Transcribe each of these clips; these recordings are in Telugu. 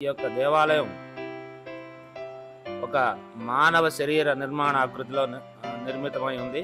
ఈ యొక్క దేవాలయం ఒక మానవ శరీర నిర్మాణ ఆకృతిలో నిర్మితమై ఉంది.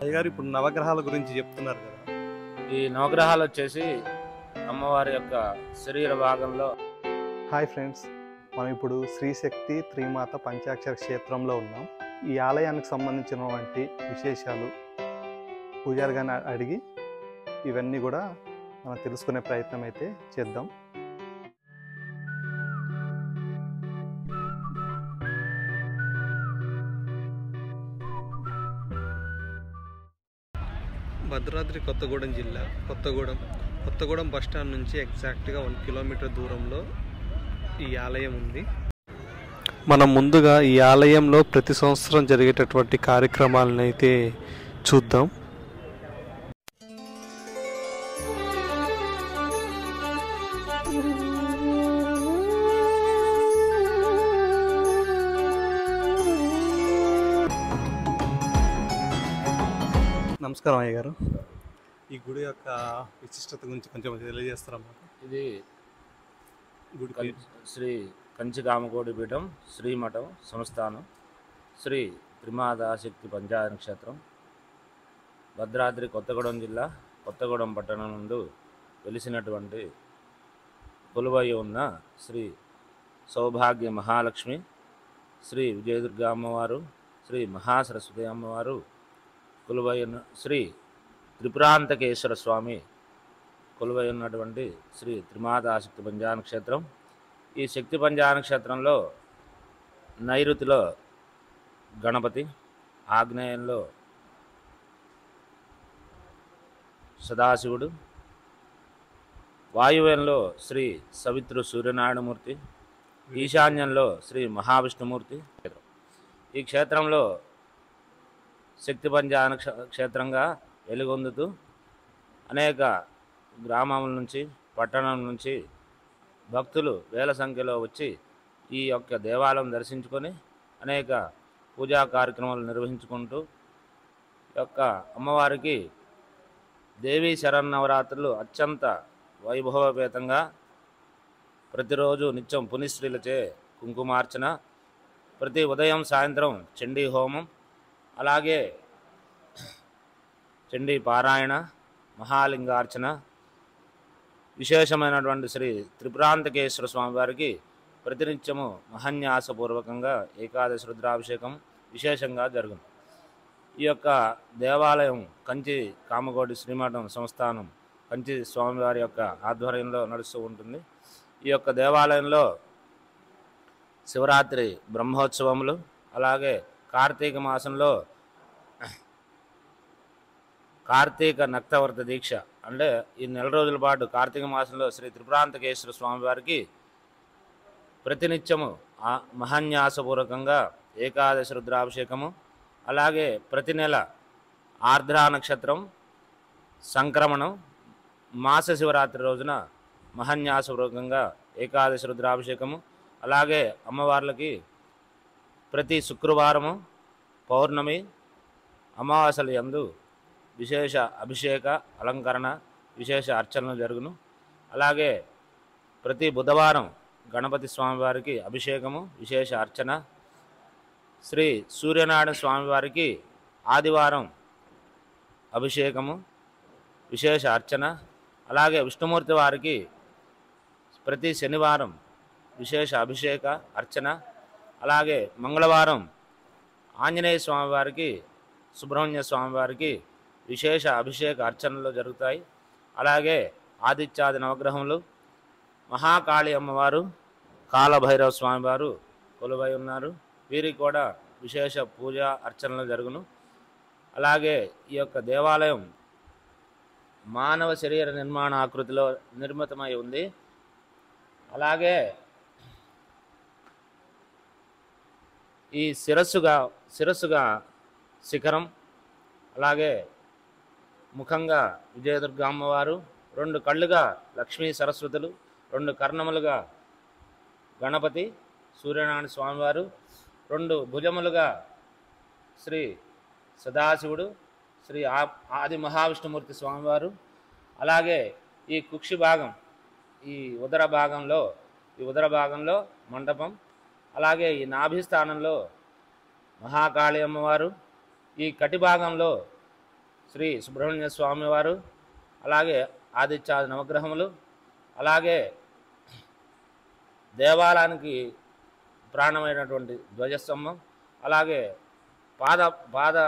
అయ్యగారు ఇప్పుడు నవగ్రహాల గురించి చెప్తున్నారు కదా, ఈ నవగ్రహాలు వచ్చేసి అమ్మవారి యొక్క శరీర భాగంలో. హాయ్ ఫ్రెండ్స్, మనం ఇప్పుడు శ్రీశక్తి త్రిమాత పంచాక్షర క్షేత్రంలో ఉన్నాం. ఈ ఆలయానికి సంబంధించినటువంటి విశేషాలు పూజారి గారిని అడిగి ఇవన్నీ కూడా మనం తెలుసుకునే ప్రయత్నం అయితే చేద్దాం. భద్రాద్రి కొత్తగూడెం జిల్లా కొత్తగూడెం బస్టాండ్ నుంచి ఎగ్జాక్ట్గా 1 కిలోమీటర్ దూరంలో ఈ ఆలయం ఉంది. మనం ముందుగా ఈ ఆలయంలో ప్రతి సంవత్సరం జరిగేటటువంటి కార్యక్రమాలను అయితే చూద్దాం. నమస్కారం అయ్యగారు, ఈ గుడి యొక్క విశిష్టత గురించి కొంచెం తెలియజేస్తారా మాకు? ఇది గుడి శ్రీ కంచికామకోటి పీఠం శ్రీమఠం సంస్థానం శ్రీ త్రిమాదాశక్తి పంచాయన క్షేత్రం భద్రాద్రి కొత్తగూడెం జిల్లా కొత్తగూడెం పట్టణం నందు వెలిసినటువంటి కొలువై ఉన్న శ్రీ సౌభాగ్య మహాలక్ష్మి, శ్రీ విజయదుర్గా అమ్మవారు, శ్రీ మహాసరస్వతి అమ్మవారు కొలువై ఉన్న శ్రీ త్రిపురాంతకేశ్వర స్వామి కొలువై ఉన్నటువంటి శ్రీ త్రిమాదాశక్తి పంచాయన క్షేత్రం. ఈ శక్తి పంచాయన క్షేత్రంలో నైరుతిలో గణపతి, ఆగ్నేయంలో సదాశివుడు, వాయువ్యంలో శ్రీ సవితృ సూర్యనారాయణమూర్తి, ఈశాన్యంలో శ్రీ మహావిష్ణుమూర్తి. ఈ క్షేత్రంలో శక్తి పంచాయన క్షేత్రంగా వెలుగొందుతూ అనేక గ్రామాల నుంచి పట్టణం నుంచి భక్తులు వేల సంఖ్యలో వచ్చి ఈ యొక్క దేవాలయం దర్శించుకొని అనేక పూజా కార్యక్రమాలు నిర్వహించుకుంటూ యొక్క అమ్మవారికి దేవీ శరన్నవరాత్రులు అత్యంత వైభవపేతంగా ప్రతిరోజు నిత్యం పునిస్త్రీలచే కుంకుమార్చన, ప్రతి ఉదయం సాయంత్రం చండీ హోమం, అలాగే చండీ పారాయణ, మహాలింగార్చన, విశేషమైనటువంటి శ్రీ త్రిపురాంతకేశ్వర స్వామి వారికి ప్రతినిత్యము మహన్యాసపూర్వకంగా ఏకాదశి రుద్రాభిషేకం విశేషంగా జరుగును. ఈ యొక్క దేవాలయం కంచి కామకోటి శ్రీమఠం సంస్థానం కంచి స్వామివారి యొక్క ఆధ్వర్యంలో నడుస్తూ ఉంటుంది. ఈ యొక్క దేవాలయంలో శివరాత్రి బ్రహ్మోత్సవములు, అలాగే కార్తీక మాసంలో కార్తీక నక్తవర్త దీక్ష, అంటే ఈ నెల రోజుల పాటు కార్తీక మాసంలో శ్రీ త్రిపురాంతకేశ్వర స్వామివారికి ప్రతినిత్యము మహాన్యాసపూర్వకంగా ఏకాదశి రుద్రాభిషేకము, అలాగే ప్రతి నెల ఆర్ద్రా నక్షత్రం సంక్రమణం మాస శివరాత్రి రోజున మహాన్యాసపూర్వకంగా ఏకాదశి రుద్రాభిషేకము, అలాగే అమ్మవార్లకి ప్రతి శుక్రవారము, పౌర్ణమి, అమావాస్యల యందు విశేష అభిషేక అలంకరణ విశేష అర్చనలు జరుగును. అలాగే ప్రతి బుధవారం గణపతి స్వామివారికి అభిషేకము విశేష అర్చన, శ్రీ సూర్యనారాయణ స్వామివారికి ఆదివారం అభిషేకము విశేష అర్చన, అలాగే విష్ణుమూర్తి వారికి ప్రతి శనివారం విశేష అభిషేక అర్చన, అలాగే మంగళవారం ఆంజనేయ స్వామివారికి, సుబ్రహ్మణ్య స్వామివారికి విశేష అభిషేక అర్చనలు జరుగుతాయి. అలాగే ఆదిత్యాది నవగ్రహములు, మహాకాళి అమ్మవారు, కాలభైరవ స్వామివారు కొలువై ఉన్నారు. వీరికి కూడా విశేష పూజా అర్చనలు జరుగును. అలాగే ఈ యొక్క దేవాలయం మానవ శరీర నిర్మాణ ఆకృతిలో నిర్మితమై ఉంది. అలాగే ఈ శిరస్సుగా శిఖరం, అలాగే ముఖంగా విజయదుర్గా అమ్మవారు, 2 కళ్ళుగా లక్ష్మీ సరస్వతులు, 2 కర్ణములుగా గణపతి సూర్యనారాయణ స్వామివారు, 2 భుజములుగా శ్రీ సదాశివుడు, శ్రీ ఆది మహావిష్ణుమూర్తి స్వామివారు, అలాగే ఈ కుక్షి భాగం, ఈ ఉదర భాగంలో ఈ ఉదర భాగంలో మండపం, అలాగే ఈ నాభి స్థానంలో మహాకాళి అమ్మవారు, ఈ కటి భాగంలో శ్రీ సుబ్రహ్మణ్య స్వామివారు, అలాగే ఆదిత్యాది నవగ్రహములు, అలాగే దేవాలయానికి ప్రాణమైనటువంటి ధ్వజస్తంభం, అలాగే పాద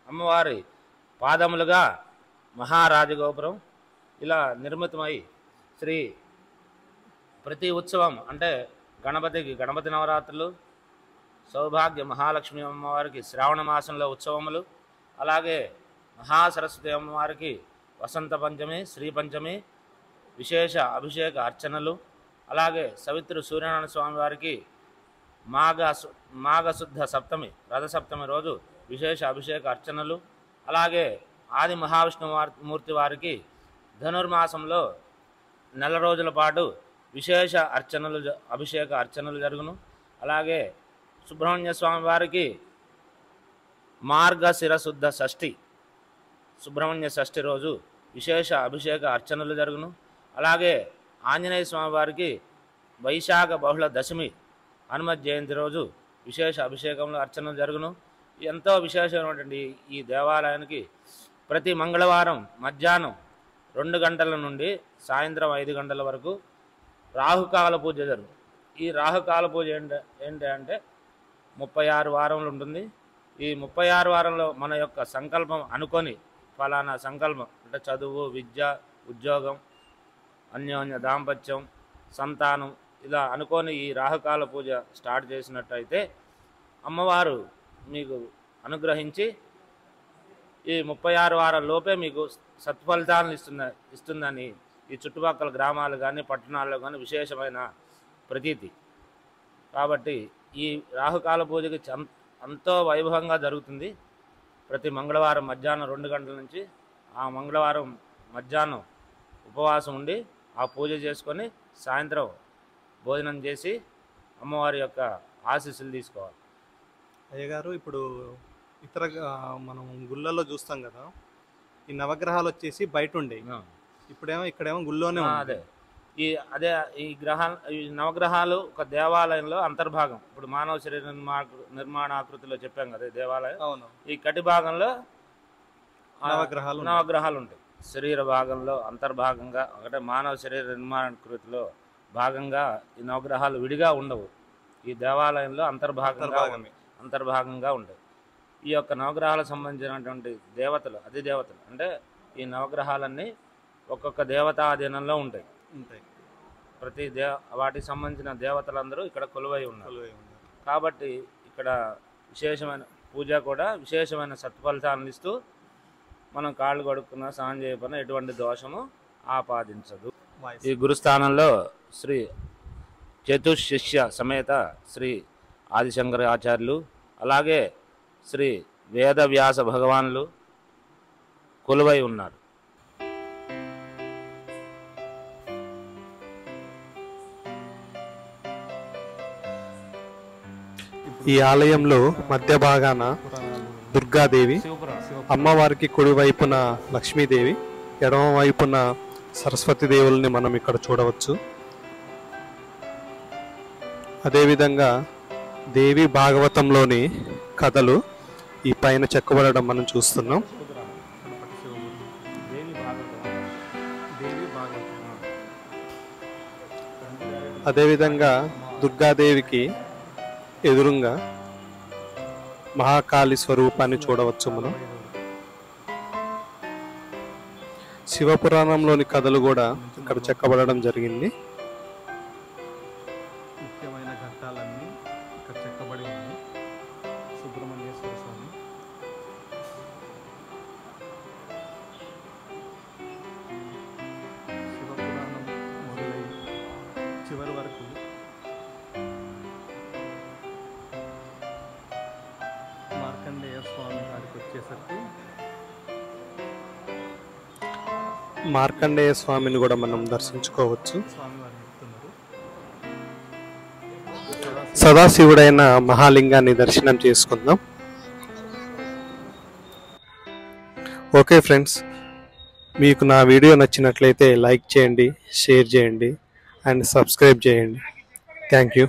అమ్మవారి పాదములుగా మహారాజగోపురం ఇలా నిర్మితమై శ్రీ ప్రతి ఉత్సవం అంటే గణపతికి గణపతి నవరాత్రులు, సౌభాగ్య మహాలక్ష్మి అమ్మవారికి శ్రావణ మాసంలో ఉత్సవములు, అలాగే మహాసరస్వతి అమ్మవారికి వసంత పంచమి, శ్రీ పంచమి విశేష అభిషేక అర్చనలు, అలాగే సవిత్రు సూర్యనారాయణ స్వామి వారికి మాఘశుద్ధ సప్తమి రథసప్తమి రోజు విశేష అభిషేక అర్చనలు, అలాగే ఆది మహావిష్ణుమూర్తి వారికి ధనుర్మాసంలో నెల రోజుల పాటు విశేష అర్చనలు అభిషేక అర్చనలు జరుగును. అలాగే సుబ్రహ్మణ్య స్వామి వారికి మార్గశిరశుద్ధ షష్ఠి సుబ్రహ్మణ్య షష్ఠి రోజు విశేష అభిషేక అర్చనలు జరుగును. అలాగే ఆంజనేయ స్వామి వారికి వైశాఖ బహుళ దశమి హనుమత్ జయంతి రోజు విశేష అభిషేకంలో అర్చనలు జరుగును. ఎంతో విశేషమైనటువంటి ఈ దేవాలయానికి ప్రతి మంగళవారం మధ్యాహ్నం 2 గంటల నుండి సాయంత్రం 5 గంటల వరకు రాహుకాల పూజ జరుగుతుంది. ఈ రాహుకాల పూజ ఏంటంటే 36 వారములు ఉంటుంది. ఈ 36 వారంలో మన యొక్క సంకల్పం అనుకొని ఫలానా సంకల్పం అంటే చదువు, విద్య, ఉద్యోగం, అన్యోన్య దాంపత్యం, సంతానం ఇలా అనుకొని ఈ రాహుకాల పూజ స్టార్ట్ చేసినట్టయితే అమ్మవారు మీకు అనుగ్రహించి ఈ 36 వారాల లోపే మీకు సత్ఫలితాలను ఇస్తుందని ఈ చుట్టుపక్కల గ్రామాలు కానీ పట్టణాల్లో కానీ విశేషమైన ప్రతీతి. కాబట్టి ఈ రాహుకాల పూజకి ఎంతో వైభవంగా జరుగుతుంది. ప్రతి మంగళవారం మధ్యాహ్నం 2 గంటల నుంచి ఆ మంగళవారం మధ్యాహ్నం ఉపవాసం ఉండి ఆ పూజ చేసుకొని సాయంత్రం భోజనం చేసి అమ్మవారి యొక్క ఆశీస్సులు తీసుకోవాలి. అయ్యగారు, ఇప్పుడు ఇతర మనం గుళ్ళల్లో చూస్తాం కదా, ఈ నవగ్రహాలు వచ్చేసి బయట ఉండేవి, ఇప్పుడేమో ఇక్కడేమో గుళ్ళోనే ఈ నవగ్రహాలు ఒక దేవాలయంలో అంతర్భాగం. ఇప్పుడు మానవ శరీర నిర్మాణాకృతిలో చెప్పాం కదా దేవాలయం, ఈ కటి భాగంలో నవగ్రహాలు ఉంటాయి. శరీర భాగంలో అంతర్భాగంగా ఒకటే మానవ శరీర నిర్మాణాకృతిలో భాగంగా ఈ నవగ్రహాలు విడిగా ఉండవు. ఈ దేవాలయంలో అంతర్భాగంగా ఉంటాయి. ఈ యొక్క నవగ్రహాలకు సంబంధించినటువంటి దేవతలు అధిదేవతలు అంటే ఈ నవగ్రహాలన్నీ ఒక్కొక్క దేవతాధీనంలో ఉంటాయి. ప్రతి వాటికి సంబంధించిన దేవతలందరూ ఇక్కడ కొలువై ఉన్నారు. కాబట్టి ఇక్కడ విశేషమైన పూజ కూడా విశేషమైన సత్ఫలితాలను ఇస్తూ మనం కాళ్ళు కడుక్కున్నా స్నానం చేయకపోయినా ఎటువంటి దోషము ఆపాదించదు. ఈ గురుస్థానంలో శ్రీ చతుశిష్య సమేత శ్రీ ఆదిశంకర ఆచార్యులు, అలాగే శ్రీ వేదవ్యాస భగవానులు కొలువై ఉన్నారు. ఈ ఆలయంలో మధ్య భాగాన దుర్గాదేవి, అమ్మవారికి కుడి వైపున లక్ష్మీదేవి, ఎడమ వైపున సరస్వతి దేవుల్ని మనం ఇక్కడ చూడవచ్చు. అదేవిధంగా దేవి భాగవతంలోని కథలు ఈ పైన చెక్కబడడం మనం చూస్తున్నాం. అదేవిధంగా దుర్గాదేవికి ఎదురుగా మహాకాళి స్వరూపాన్ని చూడవచ్చు మనం. శివపురాణంలోని కథలు కూడా ఇక్కడ చెక్కబడడం జరిగింది. ముఖ్యమైన ఘట్టాలన్నీ ఇక్కడ చెక్కబడి ఉన్నాయి. సుబ్రహ్మణ్యేశ్వర స్వామి, శివపురాణం మొదలై చివరి వరకు మార్కండేయ స్వామి వారికి వచ్చేసరికి మార్కండేయ స్వామిని కూడా మనం దర్శించుకోవచ్చు. సదాశివుడైన మహాలింగాన్ని దర్శనం చేసుకుందాం. ఓకే ఫ్రెండ్స్, మీకు నా వీడియో నచ్చినట్లయితే లైక్ చేయండి, షేర్ చేయండి. అండ్ సబ్స్క్రైబ్ చేయండి. Thank you.